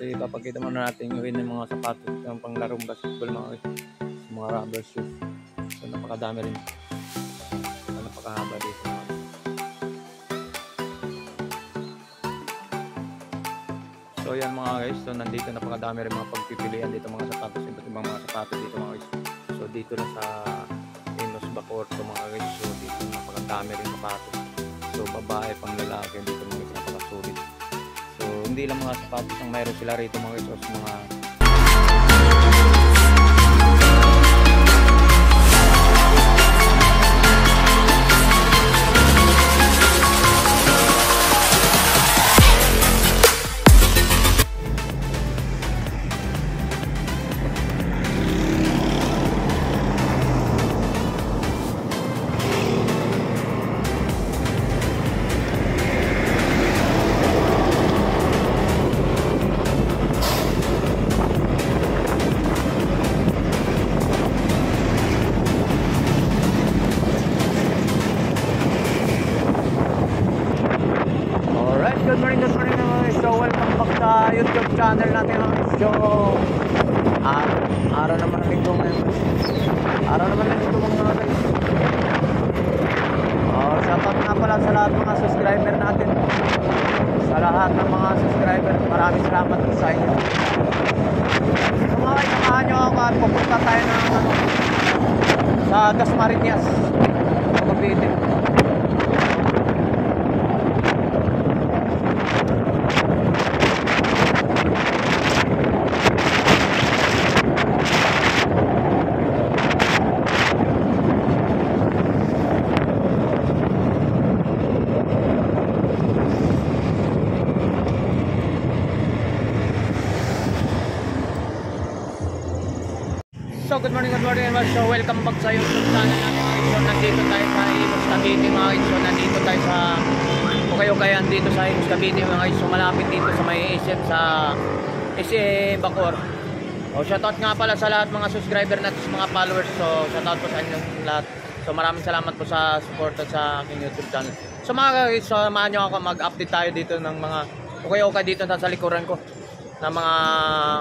So ipapakita muna natin yung mga sapatos ng panglarong basketball mga rubber shoes. So napakadami rin. So, napakahaba dito. So yan mga guys, so nandito napakadami rin mga pagpipilian dito mga sapatos, iba't ibang mga sapatos dito mga guys. So dito na sa Enos Bacoor to mga guys, so dito napakadami rin sapatos. So babae pang lalaki dito mga guys, napakasulit. So hindi lang mga sapatos ang mayroon sila rito mga guys, so mga good morning guys. So welcome back sa YouTube channel natin. So araw naman ng linggo ngayon. Araw naman ng linggo mga guys. Shoutout nga pala sa lahat ng mga subscriber natin. Sa lahat ng mga subscriber, maraming salamat sa inyo. So mga guys, samahan nyo ako at pupunta tayo ng sa Dasmariñas, Cavite. So good morning everyone. So welcome back sa YouTube channel natin. So nandito tayo sa Imus Cavite mga guys. So nandito tayo sa Ukayokayan dito sa Imus Cavite mga guys. So malapit dito sa may SM sa SM Bacoor. Shoutout nga pala sa lahat mga subscriber natin, sa mga followers. So shoutout po sa inyong lahat. So maraming salamat po sa support at sa aking YouTube channel. So mga guys, samahan nyo ako mag-update tayo dito ng mga ukay-ukay dito sa likuran ko. Na mga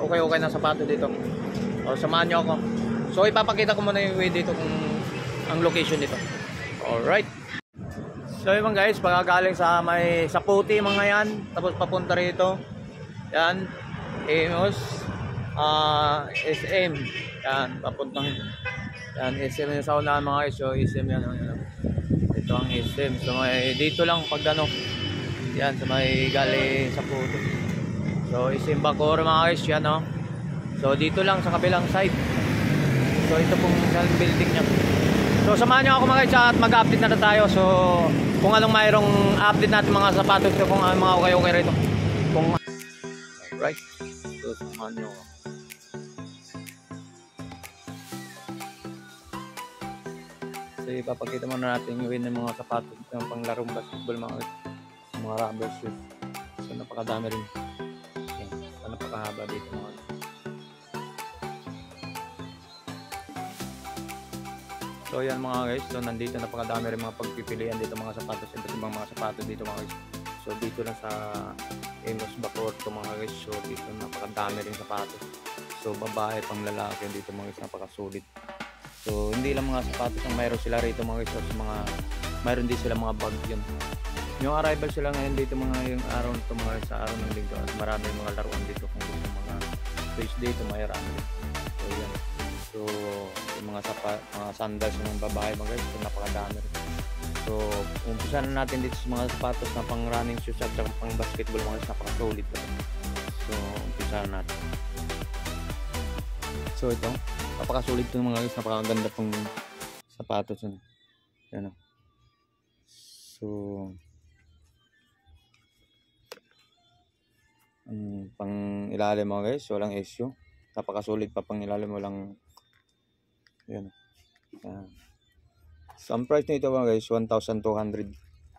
ukay-ukay na sapato dito. Samahan nyo ako. So ipapakita ko muna yung way dito kung ang location dito. Alright. So yun guys, pagkagaling sa may Saputi mga yan, tapos papunta rito. Yan, Enos, SM. Yan, papuntang yan, SM yung sa unahan mga guys. So SM yan. Ito ang SM. So may dito lang pag ano. Yan, sa may galing Saputi. So SM Bacoor mga guys, yan So dito lang sa kabilang side. So ito pong building niya. So samahan niyo ako mga guys at mag-update na tayo. So kung anong mayroong update natin mga sapatos, so kung ano mga okay rito. Kung right. So samahan niyo ako. So ipapakita muna natin yung mga sapatos ng panglarong basketball mga rubber shoes. So napakadami rin. So napakahaba dito mga So yan mga guys, so nandito napakadami rin mga pagpipilian dito mga sapatos, iba't ibang mga sapatos dito mga guys. So dito lang sa Enos Bacoor to mga guys, so dito napakadami rin sapatos. So babae pang lalaki dito mga guys, napakasulit. So hindi lang mga sapatos ang mayroon sila rito mga guys, so mayroon din sila mga bag yan. Yung arrival sila ngayon dito mga yung araw to mga sa araw ng linggo at marami mga laruan dito kung gusto mga Tuesday to may rami. So yan. So yung mga sandals ng babae mga guys, so napakadami rin. So umpisa na natin dito sa mga sapatos na pang running shoes at pang basketball mga guys, napaka-solid. So umpisa na natin. So ito, napaka-solid ito mga guys, napakaganda pang sapatos. Yan o. So pang ilalim mga guys, walang issue. Napaka-solid pa pang ilalim, walang yan. So ang price nito mga guys 1,200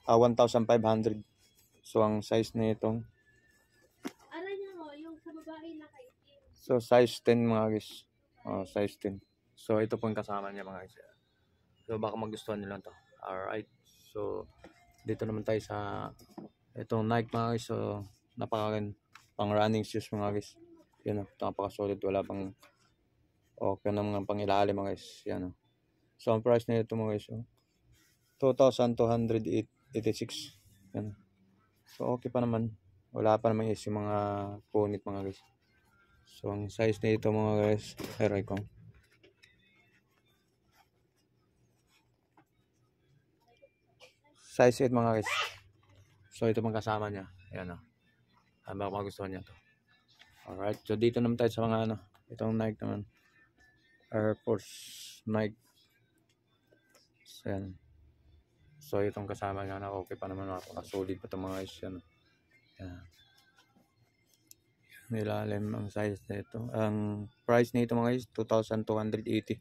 1,500. So ang size nito so size 10 mga guys. Size 10. So ito po yung kasama niya mga guys. So baka magustuhan nila to. Alright. So dito naman tayo sa itong Nike mga guys. So napakaganda. Pang running shoes mga guys. Yan o, napaka-solid. Wala pang okay na mga pang ilalim mga guys. Yan o. So, ang price na ito mga guys, 2,286. Yan. So, okay pa naman. Wala pa naman is yung mga punit mga guys. So, ang size na ito mga guys, aray ko. Size 8 mga guys. So, ito pang kasama niya. Ayan o. Baka magustuhan niya to. Alright. So, dito naman tayo sa mga itong Nike naman. Air Force Nike. So, yan. So, itong kasama niya na okay pa naman. Solid pa itong mga guys. Yan. Yan. Nilalim ang size na ito. Ang price na ito mga guys, 2,280.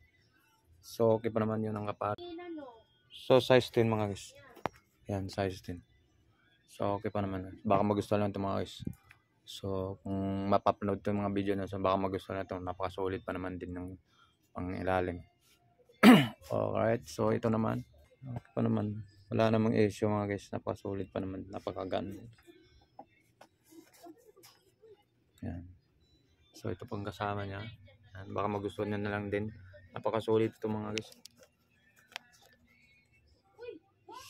So, okay pa naman yun ang kapat. So, size 10 mga guys. Yan, size 10. So, okay pa naman. Baka magustuhan lang ito mga guys. So, kung mapapanood ito mga video na, so baka magustuhan na ito. Napaka-solid pa naman din ng pang ilalim. Alright, so ito naman. Okay pa naman. Wala namang issue mga guys. Napaka-solid pa naman. Napaka-gan. Yan. So, ito pang kasama niya. Yan. Baka magustuhan niya na lang din. Napaka-solid ito mga guys.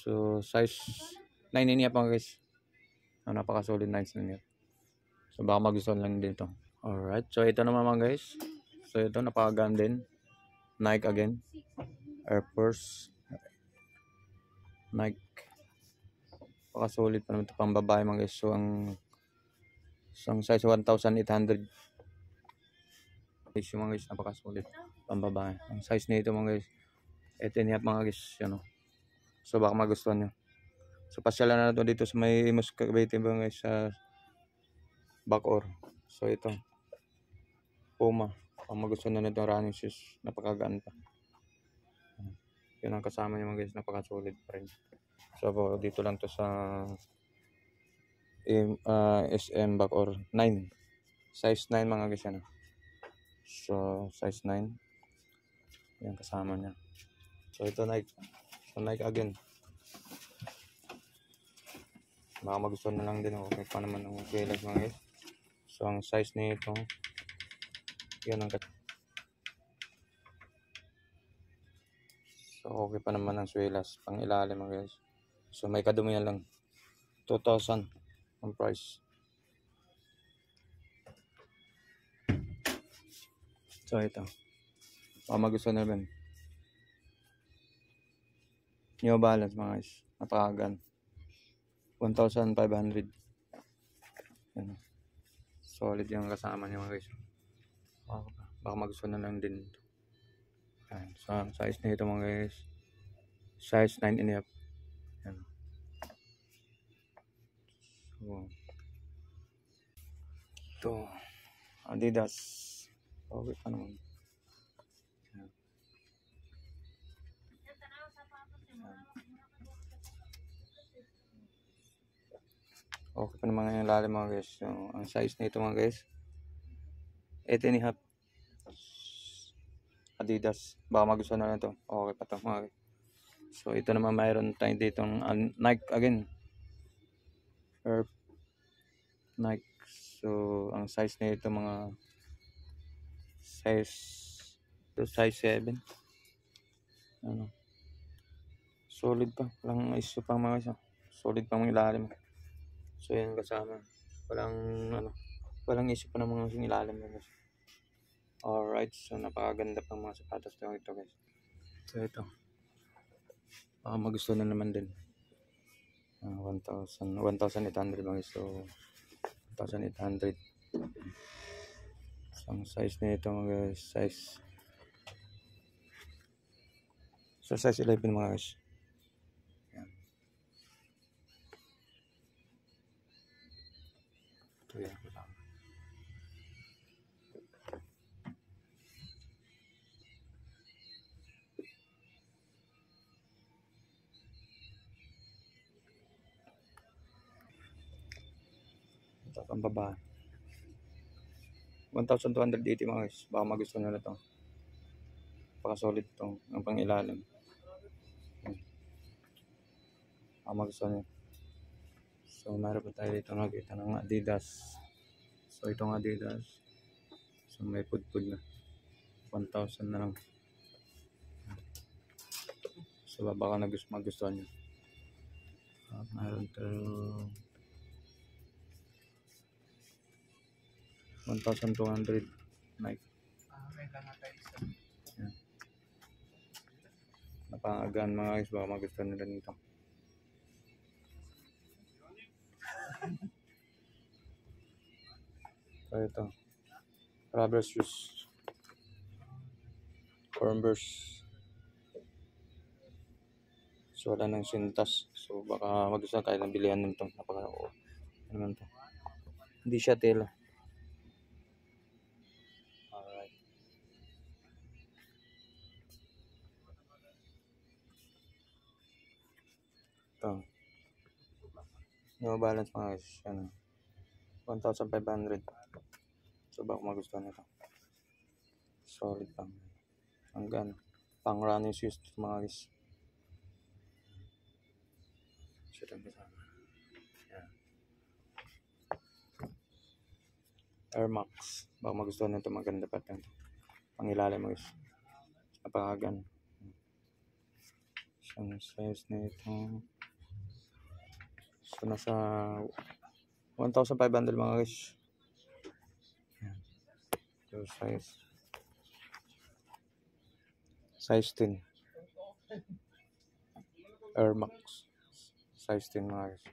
So, size 9 niya pa guys. Napaka-solid 9 niya. So, baka magustuhan lang din ito. Alright. So, ito naman mga guys. So, ito napaka-gan din. Nike again. Air Force. Nike. Napaka-solid pa naman ito pang babae mga guys. So, ang size 1,800. Yung mga guys, napaka-solid. Pang babae. Ang size nito mga guys. Ito niya mga guys. Yan o. So, baka magustuhan nyo. So, pasyalan na ito dito sa may Imus Cavite mga guys sa Bacoor. So, ito. Puma. Kung magustuhan na ito running shoes. Napakagaan pa. Yun ang kasama niya mga guys. Napaka-solid pa rin. So, dito lang to sa SM Bacoor 9. Size 9 mga guys yan. So, size 9. Yan kasama niya. So, ito Nike. So, Nike again. Baka magustuhan na lang din. Okay pa naman ang kailas mga guys. So, ang size nito. Yan ang so, okay pa naman ang swelas. Pang ilalim mga guys. So, may kadumihan lang. 2,000 ang price. So, ito. Baka magustuhan na rin. New Balance mga guys. Napakagan. 1,500. Yan. Solid yung kasama niya mga guys. Baka magustuhan na lang din. Yan. So, ang size na ito mga guys. Size 9.5. Yan. So, ito. Adidas. Okay pa naman. Yan. Okay pa naman yung lalim mga guys. So, ang size na ito mga guys, 8.5. Adidas. Baka magustuhan na ito. Okay pa ito mga guys. So ito naman mayroon tayong ditong Nike again. Nike. So ang size na ito mga size 7. Ano. Solid pa. Walang issue pa mga guys. Solid pa mga ilalim. So yan kasama. Walang issue pa ng mga ilalim guys. Alright, so napakaganda pang mga sapatos na ito guys. So ito. Baka magusto na naman din. 1,800 mga so 1,800. So ang size na ito mga guys, size 11 mga guys. Yan. Ito yan. Ito ang baba. 1,280 mga guys. Baka magustuhan nyo na ito. Paka-solid ito. Ang pang ilalim. Baka magustuhan nyo. So meron pa tayo dito nakita ng Adidas. So ito nga Adidas. So may pudpud na. 1,000 na lang. So baka magustuhan nyo. Mayroon tayo 1,200 Nike. May lang natin isa. Yan. Napangagaan mga guys, baka magustuhan nila nito. So ito, rubber shoes, Converse. So wala nang sintas, so baka magustuhan kahit ng bilihan nito. Napaka ano naman to, hindi siya tela. Alright. Ito, New Balance mga guys, yan, 1,500. So baka magustuhan nito. Solid pang hanggang pang running shoes mga guys. Yan. Air Max, baka magustuhan nito, maganda pa ito. Pangilalim mo guys, napakagan. Isang size na ito. So nasa 1,500 mga guys. Yan. So size 10 Air Max, size 10 mga guys.